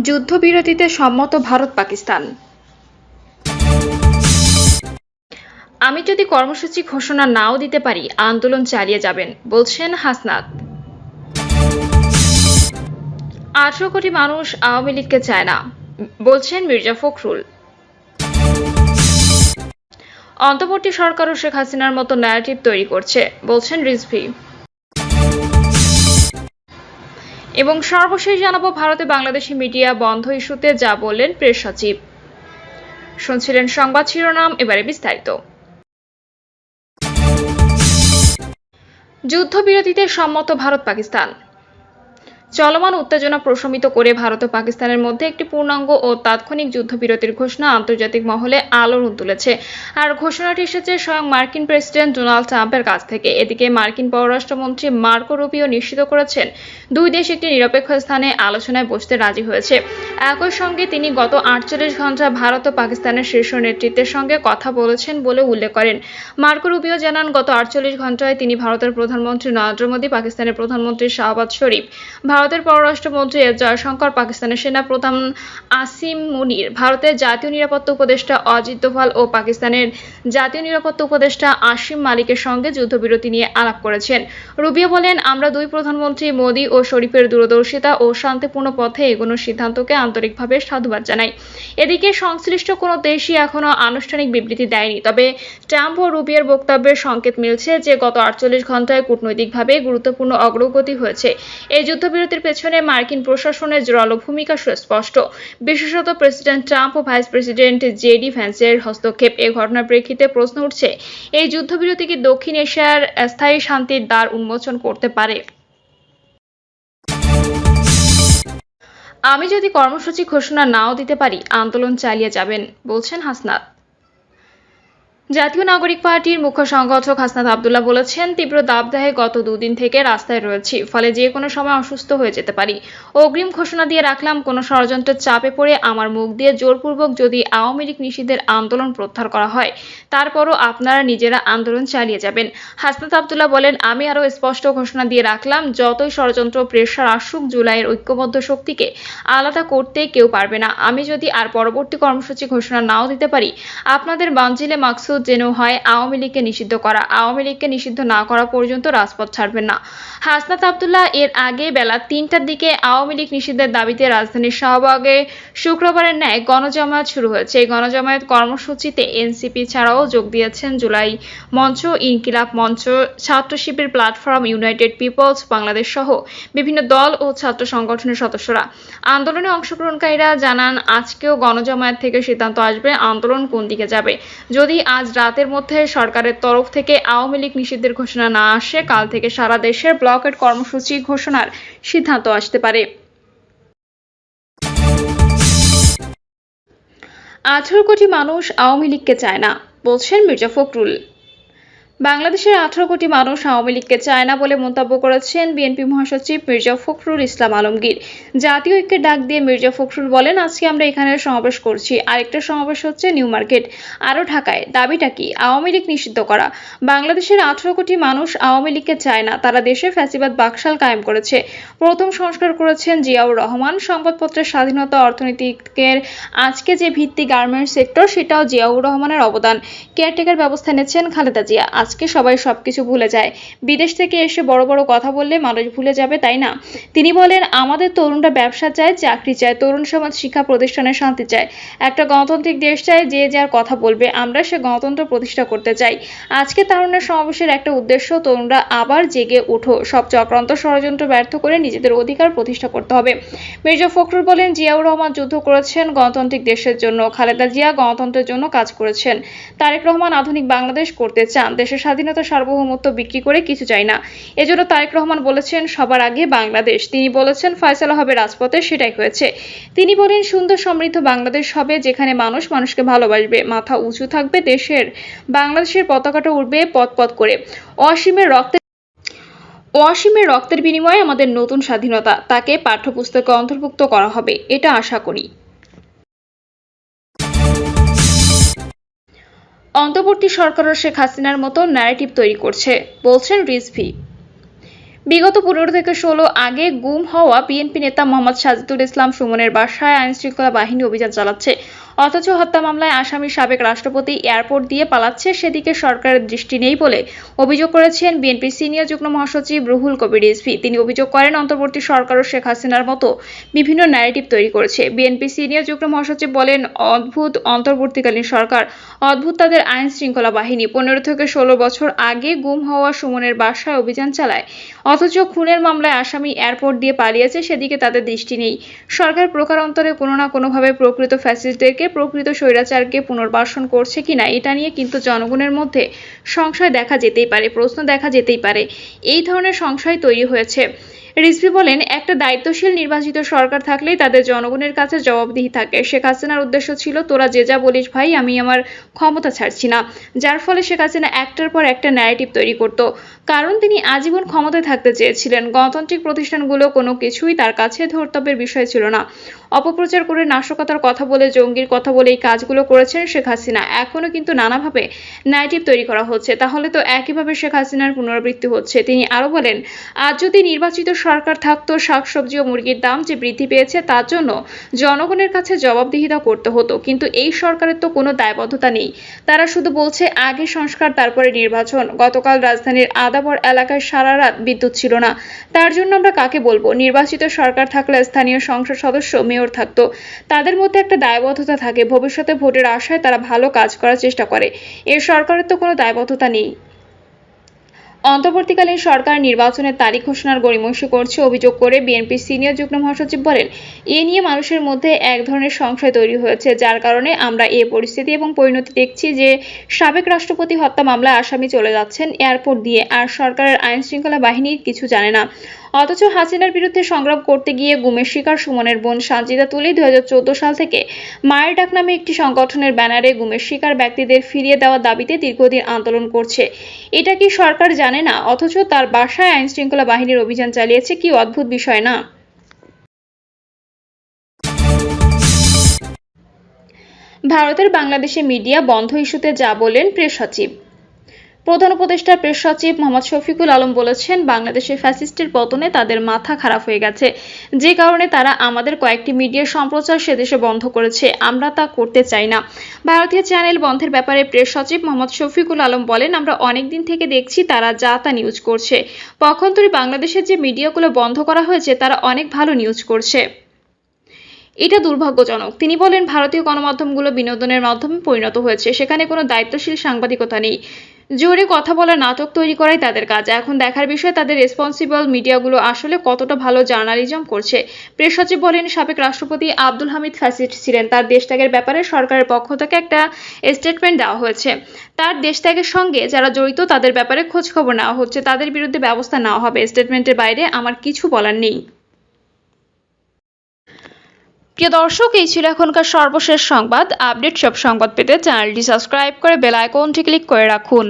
যুদ্ধবিরতিতে সম্মত ভারত পাকিস্তান। আমি যদি কর্মসূচি ঘোষণা নাও দিতে পারি, আন্দোলন চালিয়ে যাবেন, বলছেন হাসনাত। 18 কোটি মানুষ আওয়ামী লীগকে চায় না, বলছেন মির্জা ফখরুল। অন্তর্বর্তী সরকারও শেখ হাসিনার মতো ন্যারেটিভ তৈরি করছে, বলছেন রিজভী। এবং সর্বশেষ জানাবো ভারতে বাংলাদেশি মিডিয়া বন্ধ ইস্যুতে যা বললেন প্রেস সচিব। শুনছিলেন সংবাদ শিরোনাম, এবারে বিস্তারিত। যুদ্ধবিরতিতে সম্মত ভারত পাকিস্তান। চলমান উত্তেজনা প্রশমিত করে ভারত ও পাকিস্তানের মধ্যে একটি পূর্ণাঙ্গ ও তাৎক্ষণিক যুদ্ধবিরতির ঘোষণা আন্তর্জাতিক মহলে আলোড়ন তুলেছে। আর ঘোষণাটি এসেছে স্বয়ং মার্কিন প্রেসিডেন্ট ডোনাল্ড ট্রাম্পের কাছ থেকে। এদিকে মার্কিন পররাষ্ট্রমন্ত্রী মার্কো রুবিও নিশ্চিত করেছেন দুই দেশ একটি নিরপেক্ষ স্থানে আলোচনায় বসতে রাজি হয়েছে। একই সঙ্গে তিনি গত 48 ঘণ্টা ভারত ও পাকিস্তানের শীর্ষ নেতৃত্বের সঙ্গে কথা বলেছেন বলে উল্লেখ করেন। মার্কো রুবিও জানান, গত 48 ঘণ্টায় তিনি ভারতের প্রধানমন্ত্রী নরেন্দ্র মোদী, পাকিস্তানের প্রধানমন্ত্রী শাহবাজ শরীফ, ভারতের পররাষ্ট্রমন্ত্রী এস জয়শঙ্কর, পাকিস্তানের সেনাপ্রধান আসিম মুনির, ভারতের জাতীয় নিরাপত্তা উপদেষ্টা অজিত দোভাল ও পাকিস্তানের জাতীয় নিরাপত্তা উপদেষ্টা আসিম মালিকের সঙ্গে যুদ্ধবিরতি নিয়ে আলাপ করেছেন। রুবিও বলেন, আমরা দুই প্রধানমন্ত্রী মোদী ও শরীফের দূরদর্শিতা ও শান্তিপূর্ণ পথে এগোনোর সিদ্ধান্তকে আন্তরিকভাবে সাধুবাদ জানাই। এদিকে সংশ্লিষ্ট কোনো দেশই এখনো আনুষ্ঠানিক বিবৃতি দেয়নি, তবে ট্রাম্প ও রুবিওর বক্তব্যের সংকেত মিলছে যে গত 48 ঘণ্টায় কূটনৈতিকভাবে গুরুত্বপূর্ণ অগ্রগতি হয়েছে। এই যুদ্ধবিরতির পেছনে মার্কিন প্রশাসনের জোরালো ভূমিকা সুস্পষ্ট, বিশেষত প্রেসিডেন্ট ট্রাম্প ও ভাইস প্রেসিডেন্ট জেডি ভ্যান্সের হস্তক্ষেপ। এই ঘটনার প্রেক্ষিতে প্রশ্ন উঠছে, এই যুদ্ধবিরতি কি দক্ষিণ এশিয়ার স্থায়ী শান্তির দ্বার উন্মোচন করতে পারে? আমি যদি কর্মসূচি ঘোষণা নাও দিতে পারি, আন্দোলন চালিয়ে যাবেন, বলছেন হাসনাত। জাতীয় নাগরিক পার্টির মুখ্য সংগঠক হাসনাত আব্দুল্লাহ বলেছেন, তীব্র দাবদাহে গত দুদিন থেকে রাস্তায় রয়েছি, ফলে যে কোনো সময় অসুস্থ হয়ে যেতে পারি। অগ্রিম ঘোষণা দিয়ে রাখলাম, কোনো ষড়যন্ত্রের চাপে পড়ে আমার মুখ দিয়ে জোরপূর্বক যদি আওয়ামী লীগ নিষিদ্ধের আন্দোলন প্রত্যাহার করা হয়, তারপরও আপনারা নিজেরা আন্দোলন চালিয়ে যাবেন। হাসনাত আব্দুল্লাহ বলেন, আমি আরও স্পষ্ট ঘোষণা দিয়ে রাখলাম, যতই ষড়যন্ত্র প্রেসার আসুক, জুলাইয়ের ঐক্যবদ্ধ শক্তিকে আলাদা করতে কেউ পারবে না। আমি যদি আর পরবর্তী কর্মসূচি ঘোষণা নাও দিতে পারি, আপনাদের মানজিলে মাকসুদ যেন হয় আওয়ামী লীগকে নিষিদ্ধ করা। আওয়ামী লীগকে নিষিদ্ধ না করা পর্যন্ত রাজপথ ছাড়বেন না। হাসনাত আব্দুল্লাহ এর আগে বেলা 3টার দিকে আওয়ামী লীগ নিষিদ্ধের দাবিতে রাজধানীর শাহবাগে শুক্রবারের ন্যায় গণজামায়াত শুরু হয়েছে। এই গণজামায়াত কর্মসূচিতে এনসিপি ছাড়াও যোগ দিয়েছেন জুলাই মঞ্চ, ইনকিলাব মঞ্চ, ছাত্র শিবির প্ল্যাটফর্ম, ইউনাইটেড পিপলস বাংলাদেশ সহ বিভিন্ন দল ও ছাত্র সংগঠনের সদস্যরা। আন্দোলনে অংশগ্রহণকারীরা জানান, আজকেও গণজামায়াত থেকে সিদ্ধান্ত আসবে আন্দোলন কোন দিকে যাবে। যদি আজ রাতের মধ্যে সরকারের তরফ থেকে আওয়ামী লীগ নিষিদ্ধের ঘোষণা না আসে, কাল থেকে সারা দেশের ব্লকেট কর্মসূচি ঘোষণার সিদ্ধান্ত আসতে পারে। 18 কোটি মানুষ আওয়ামী লীগকে চায় না, বলছেন মির্জা ফখরুল। বাংলাদেশের 18 কোটি মানুষ আওয়ামী লীগকে চায় না বলে মন্তব্য করেছেন বিএনপি মহাসচিব মির্জা ফখরুল ইসলাম আলমগীর। জাতীয় ঐক্যের ডাক দিয়ে মির্জা ফখরুল বলেন, আজকে আমরা এখানে সমাবেশ করছি, আরেকটা সমাবেশ হচ্ছে নিউ মার্কেট, আরও ঢাকায়। দাবিটা কি? আওয়ামী লীগ নিষিদ্ধ করা। বাংলাদেশের 18 কোটি মানুষ আওয়ামী লীগকে চায় না, তারা দেশে ফ্যাসিবাদ বাকশাল কায়েম করেছে। প্রথম সংস্কার করেছেন জিয়াউর রহমান। সংবাদপত্রের স্বাধীনতা, অর্থনীতির আজকে যে ভিত্তি গার্মেন্টস সেক্টর, সেটাও জিয়াউর রহমানের অবদান। কেয়ারটেকার ব্যবস্থা নিয়েছেন খালেদা জিয়া। আজকে সবাই সবকিছু ভুলে যায়। বিদেশ থেকে এসে বড় বড় কথা বললে মানুষ ভুলে যাবে, তাই না? তিনি বলেন, আমাদের তরুণরা ব্যবসা চায়, চাকরি চায়, তরুণ সমাজ শিক্ষা প্রতিষ্ঠানে শান্তি চায়, একটা গণতান্ত্রিক দেশ চায়, যে যার কথা বলবে। আমরা সে গণতন্ত্র প্রতিষ্ঠা করতে চাই। আজকে তারুণ্যের সমাবেশের একটা উদ্দেশ্য, তরুণরা আবার জেগে ওঠো, সব চক্রান্ত ষড়যন্ত্র ব্যর্থ করে নিজেদের অধিকার প্রতিষ্ঠা করতে হবে। মির্জা ফখরুল বলেন, জিয়াউর রহমান যুদ্ধ করেছেন গণতান্ত্রিক দেশের জন্য, খালেদা জিয়া গণতন্ত্রের জন্য কাজ করেছেন, তারেক রহমান আধুনিক বাংলাদেশ করতে চান, দেশের স্বাধীনতা সার্বভৌমত্ব বিক্রি করে কিছু চাই না। এজন্য তারেক রহমান বলেছেন, সবার আগে বাংলাদেশ। তিনি বলেছেন, ফয়সালা হবে রাজপথে, সেটাই হয়েছে। তিনি বলেন, সুন্দর সমৃদ্ধ বাংলাদেশ হবে, যেখানে মানুষ মানুষকে ভালোবাসবে, মাথা উঁচু থাকবে, বাংলাদেশের পতাকাটা উড়বে পথ পথ করে। অসীমের রক্তের বিনিময়ে আমাদের নতুন স্বাধীনতা, তাকে পাঠ্যপুস্তকে অন্তর্ভুক্ত করা হবে, এটা আশা করি। অন্তর্বর্তী সরকারও শেখ হাসিনার মতো ন্যারেটিভ তৈরি করছে, বলছেন রিজভী। বিগত 15 থেকে 16 আগে গুম হওয়া বিএনপি নেতা মোহাম্মদ সাজিদুল ইসলাম সুমনের বাসায় আইনশৃঙ্খলা বাহিনী অভিযান চালাচ্ছে, অথচ হত্যা মামলায় আসামি সাবেক রাষ্ট্রপতি এয়ারপোর্ট দিয়ে পালাচ্ছে, সেদিকে সরকারের দৃষ্টি নেই বলে অভিযোগ করেছেন বিএনপির সিনিয়র যুগ্ম মহাসচিব রুহুল কবির রিজভী। তিনি অভিযোগ করেন, অন্তর্বর্তী সরকারও শেখ হাসিনার মতো বিভিন্ন ন্যারেটিভ তৈরি করেছে। বিএনপি সিনিয়র যুগ্ম মহাসচিব বলেন, অদ্ভুত অন্তর্বর্তীকালীন সরকার, অদ্ভুত তাদের আইন শৃঙ্খলা বাহিনী। 15 থেকে 16 বছর আগে গুম হওয়া সুমনের বাসায় অভিযান চালায়, অথচ খুনের মামলায় আসামি এয়ারপোর্ট দিয়ে পালিয়েছে, সেদিকে তাদের দৃষ্টি নেই। সরকার প্রকারান্তরে কোনো না কোনোভাবে প্রকৃত ফ্যাসিস্টদেরকে, প্রকৃত স্বৈরাচারকে পুনর্বাসন করছে কিনা এটা নিয়ে কিন্তু জনগণের মধ্যে সংশয় দেখা যেতেই পারে, প্রশ্ন দেখা যেতেই পারে। এই ধরনের সংশয় তৈরি হয়েছে। রিজভী বলেন, একটা দায়িত্বশীল নির্বাচিত সরকার থাকলেই তাদের জনগণের কাছে জবাবদিহি থাকে। শেখ হাসিনার উদ্দেশ্য ছিল, তোরা যে যা বলিস ভাই, আমি আমার ক্ষমতা ছাড়ছি না। যার ফলে শেখ হাসিনা একটার পর একটা ন্যারেটিভ তৈরি করত, কারণ তিনি আজীবন ক্ষমতায় থাকতে চেয়েছিলেন। গণতান্ত্রিক প্রতিষ্ঠানগুলো কোনো কিছুই তার কাছে ধর্তব্যের বিষয় ছিল না। অপপ্রচার করে, নাশকতার কথা বলে, জঙ্গির কথা বলে এই কাজগুলো করেছেন শেখ হাসিনা। এখনো কিন্তু নানাভাবে ন্যারেটিভ তৈরি করা হচ্ছে, তাহলে তো একইভাবে শেখ হাসিনার পুনরাবৃত্তি হচ্ছে। তিনি আরো বলেন, আজ যদি নির্বাচিত সরকার থাকতো, শাকসবজি ও মুরগির দাম যে বৃদ্ধি পেয়েছে তার জন্য জনগণের কাছে জবাবদিহিতা করতে হতো, কিন্তু এই সরকারের তো কোনো দায়বদ্ধতা নেই। তারা শুধু বলছে আগে সংস্কার তারপরে নির্বাচন। গতকাল রাজধানীর আদাবর এলাকায় সারা রাত বিদ্যুৎ ছিল না, তার জন্য আমরা কাকে বলবো? নির্বাচিত সরকার থাকলে স্থানীয় সংসদ সদস্য, মেয়র থাকতো, তাদের মধ্যে একটা দায়বদ্ধতা থাকে। ভবিষ্যতে ভোটের আশায় তারা ভালো কাজ করার চেষ্টা করে। এই সরকারের তো কোনো দায়বদ্ধতা নেই। অন্তর্বর্তীকালীন সরকার নির্বাচনের তারিখ ঘোষণার গড়িমসি করছে অভিযোগ করে বিএনপির সিনিয়র যুগ্ম মহাসচিব বলেন, এ নিয়ে মানুষের মধ্যে এক ধরনের সংশয় তৈরি হয়েছে, যার কারণে আমরা এই পরিস্থিতি এবং পরিণতি দেখছি যে সাবেক রাষ্ট্রপতি হত্যা মামলায় আসামি চলে যাচ্ছেন এয়ারপোর্ট দিয়ে, আর সরকারের আইন শৃঙ্খলা বাহিনীর কিছু জানে না। অথচ হাসিনার বিরুদ্ধে সংগ্রাম করতে গিয়ে গুমের শিকার সুমনের বোন সানজিদা তুলি 2014 সাল থেকে মায়ের ডাক নামে একটি সংগঠনের ব্যানারে গুমের শিকার ব্যক্তিদের ফিরিয়ে দেওয়ার দাবিতে দীর্ঘদিন আন্দোলন করছে। এটা কি সরকার জানে না? অথচ তার বাসায় আইন শৃঙ্খলা বাহিনীর অভিযান চালিয়েছে। কি অদ্ভুত বিষয় না? ভারতের বাংলাদেশে মিডিয়া বন্ধ ইস্যুতে যা বললেন প্রেস সচিব। প্রধান উপদেষ্টা প্রেস সচিব মোহাম্মদ শফিকুল আলম বলেছেন, বাংলাদেশে ফ্যাসিস্টের পতনে তাদের মাথা খারাপ হয়ে গেছে, যে কারণে তারা আমাদের কয়েকটি মিডিয়ার সম্প্রচার সেদেশে বন্ধ করেছে। আমরা তা করতে চাই না। ভারতীয় চ্যানেল বন্ধের ব্যাপারে প্রেস সচিব মোহাম্মদ শফিকুল আলম বলেন, আমরা অনেক দিন থেকে দেখছি তারা যা তা নিউজ করছে। পক্ষান্তরে বাংলাদেশের যে মিডিয়াগুলো বন্ধ করা হয়েছে তারা অনেক ভালো নিউজ করছে। এটা দুর্ভাগ্যজনক। তিনি বলেন, ভারতীয় গণমাধ্যমগুলো বিনোদনের মাধ্যমে পরিণত হয়েছে, সেখানে কোনো দায়িত্বশীল সাংবাদিকতা নেই। জোরে কথা বলা, নাটক তৈরি করাই তাদের কাজ। এখন দেখার বিষয় তাদের রেসপন্সিবল মিডিয়াগুলো আসলে কতটা ভালো জার্নালিজম করছে। প্রেস সচিব বলেন, সাবেক রাষ্ট্রপতি আব্দুল হামিদ ফ্যাসিস্ট ছিলেন। তার দেশত্যাগের ব্যাপারে সরকারের পক্ষ থেকে একটা স্টেটমেন্ট দেওয়া হয়েছে। তার দেশত্যাগের সঙ্গে যারা জড়িত তাদের ব্যাপারে খোঁজখবর নেওয়া হচ্ছে, তাদের বিরুদ্ধে ব্যবস্থা নেওয়া হবে। স্টেটমেন্টের বাইরে আমার কিছু বলার নেই। প্রিয় দর্শক, এই ছিল এখনকার সর্বশেষ সংবাদ। আপডেট সব সংবাদ পেতে চ্যানেলটি সাবস্ক্রাইব করে বেল আইকনটি ক্লিক করে রাখুন।